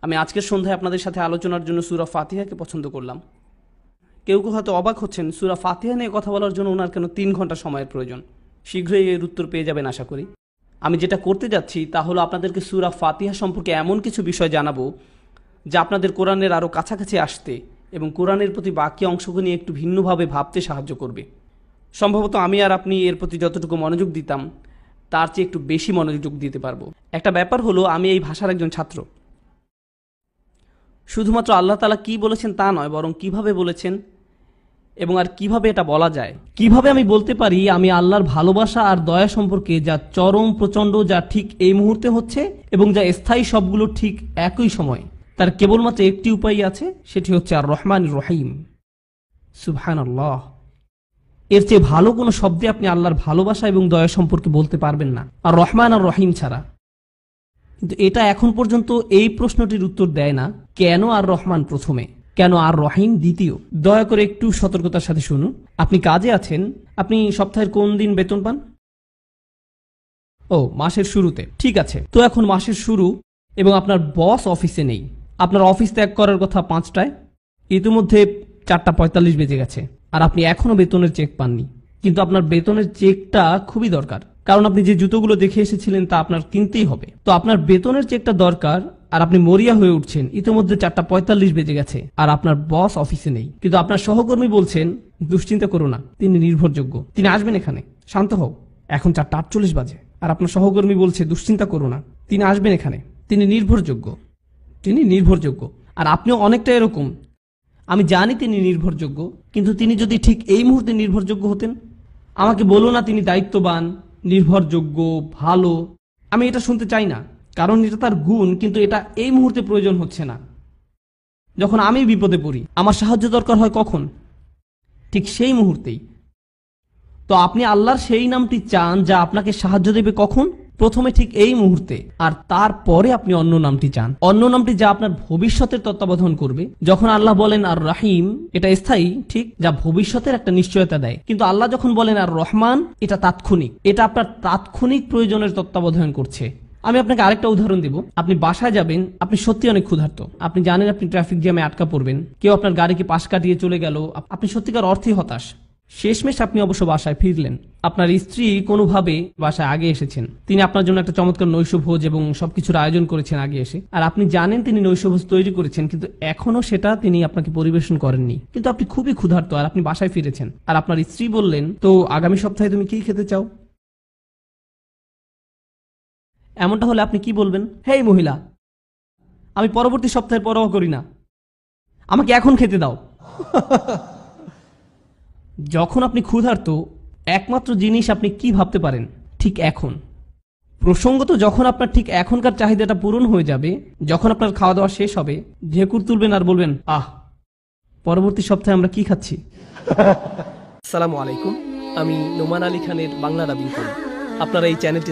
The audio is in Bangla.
আমি আজকের সন্ধ্যায় আপনাদের সাথে আলোচনার জন্য সূরা ফাতিহাকে পছন্দ করলাম। কেউ কেউ হয়তো অবাক হচ্ছেন সূরা ফাতিহা নিয়ে কথা বলার জন্য ওনার কেন 3 ঘন্টা সময়ের প্রয়োজন। শীঘ্রই এর উত্তর পেয়ে যাবেন আশা করি। আমি যেটা করতে যাচ্ছি তা হলো আপনাদেরকে সূরা ফাতিহা সম্পর্কে এমন কিছু বিষয় জানাবো যা আপনাদের কোরআনের আরও কাছাকাছি আসতে এবং কোরআনের প্রতি বাকি অংশকে নিয়ে একটু ভিন্নভাবে ভাবতে সাহায্য করবে। সম্ভবত আমি আর আপনি এর প্রতি যতটুকু মনোযোগ দিতাম তার চেয়ে একটু বেশি মনোযোগ দিতে পারবো। একটা ব্যাপার হলো আমি এই ভাষার একজন ছাত্র। শুধুমাত্র আল্লাহ তাআলা কি বলেছেন তা নয়, বরং কিভাবে বলেছেন এবং আর কিভাবে এটা বলা যায়, কিভাবে আমি বলতে পারি আমি আল্লাহর ভালোবাসা আর দয়া সম্পর্কে যা চরম প্রচণ্ড, যা ঠিক এই মুহূর্তে হচ্ছে এবং যা স্থায়ী, সবগুলো ঠিক একই সময়। তার কেবলমাত্র একটি উপায় আছে, সেটি হচ্ছে আর রহমান রহিম। সুবহানাল্লাহ। এর চেয়ে ভালো কোনো শব্দে আপনি আল্লাহর ভালোবাসা এবং দয়া সম্পর্কে বলতে পারবেন না আর রহমান আর রহিম ছাড়া। কিন্তু এটা এখন পর্যন্ত এই প্রশ্নটির উত্তর দেয় না, কেন আর রহমান প্রথমে, কেন আর রহিম দ্বিতীয়। দয়া করে একটু সতর্কতার সাথে শুনুন। আপনি কাজে আছেন, আপনি সপ্তাহের কোন দিন বেতন পান? ও, মাসের শুরুতে। ঠিক আছে, তো এখন মাসের শুরু এবং আপনার বস অফিসে নেই। আপনার অফিস ত্যাগ করার কথা 5টায়, ইতিমধ্যে 4:45 বেজে গেছে আর আপনি এখনো বেতনের চেক পাননি। কিন্তু আপনার বেতনের চেকটা খুবই দরকার, কারণ আপনি যে জুতোগুলো দেখে এসেছিলেন তা আপনার কিনতেই হবে। তো আপনার বেতনের চেকটা দরকার আর আপনি মরিয়া হয়ে উঠছেন। ইতিমধ্যে 4:45 বেজে গেছে আর আপনার বস অফিসে নেই। কিন্তু আপনার সহকর্মী বলছেন, দুশ্চিন্তা করো না, তিনি নির্ভরযোগ্য, তিনি আসবেন এখানে, শান্ত হও। এখন 4:48 বাজে আর আপনার সহকর্মী বলছে, দুশ্চিন্তা করো না, তিনি আসবেন এখানে, তিনি নির্ভরযোগ্য, তিনি নির্ভরযোগ্য। আর আপনিও অনেকটা এরকম। আমি জানি তিনি নির্ভরযোগ্য, কিন্তু তিনি যদি ঠিক এই মুহূর্তে নির্ভরযোগ্য হতেন, আমাকে বলো না তিনি দায়িত্ববান, নির্ভরযোগ্য, ভালো। আমি এটা শুনতে চাই না, কারণ এটা তার গুণ, কিন্তু এটা এই মুহূর্তে প্রয়োজন হচ্ছে না। যখন আমি বিপদে পড়ি, আমার সাহায্য দরকার হয় কখন? ঠিক সেই মুহূর্তেই। তো আপনি আল্লাহর সেই নামটি চান যা আপনাকে সাহায্য দেবে কখন? প্রথমে ঠিক এই মুহূর্তে, আর তারপরে আপনি অন্য নামটি চান, অন্য নামটি যা আপনার ভবিষ্যতের তত্ত্বাবধান করবে। যখন আল্লাহ বলেন আর রাহিম, এটা স্থায়ী, ঠিক, যা ভবিষ্যতের একটা নিশ্চয়তা দেয়। কিন্তু আল্লাহ যখন বলেন আর রহমান, এটা তাৎক্ষণিক, এটা আপনার তাৎক্ষণিক প্রয়োজনের তত্ত্বাবধান করছে। আমি আপনাকে আরেকটা উদাহরণ দিব। আপনি বাসায় যাবেন, আপনি সত্যি অনেক ক্ষুধার্ত, আপনি জানেন আপনি ট্রাফিক জ্যামে আটকা পড়বেন, কেউ আপনার গাড়িকে পাশ কাটিয়ে চলে গেল, আপনি সত্যিকার অর্থে হতাশ। শেষমেশ আপনি অবশ্য বাসায় ফিরলেন। আপনার স্ত্রী কোনোভাবে বাসায় আগে এসেছেন, তিনি আপনার জন্য একটা চমৎকার নৈশভোজ এবং সবকিছুর আয়োজন করেছেন আগে এসে। আর আপনি জানেন তিনি নৈশভোজ তৈরি করেছেন, কিন্তু এখনো সেটা তিনি আপনাকে পরিবেশন করেননি। কিন্তু আপনি খুবই ক্ষুধার্ত আর আপনি বাসায় ফিরেছেন, আর আপনার স্ত্রী বললেন, তো আগামী সপ্তাহে তুমি কি খেতে চাও? এমনটা হলে আপনি কি বলবেন? হেই মহিলা, আমি পরবর্তী সপ্তাহের পরোয়া করি না, আমাকে এখন খেতে দাও। যখন আপনি ক্ষুধার্ত, একমাত্র জিনিস আপনি কি ভাবতে পারেন? ঠিক এখন। প্রসঙ্গত যখন আপনার ঠিক এখনকার চাহিদাটা পূরণ হয়ে যাবে, যখন আপনার খাওয়া দাওয়া শেষ হবে, ঢেকুর তুলবেন আর বলবেন, আহ, পরবর্তী সপ্তাহে আমরা কি খাচ্ছি? আসসালামু আলাইকুম, আমি নোমান আলী খানের বাংলা ডাবিং করি। আপনারা এই চ্যানেলটি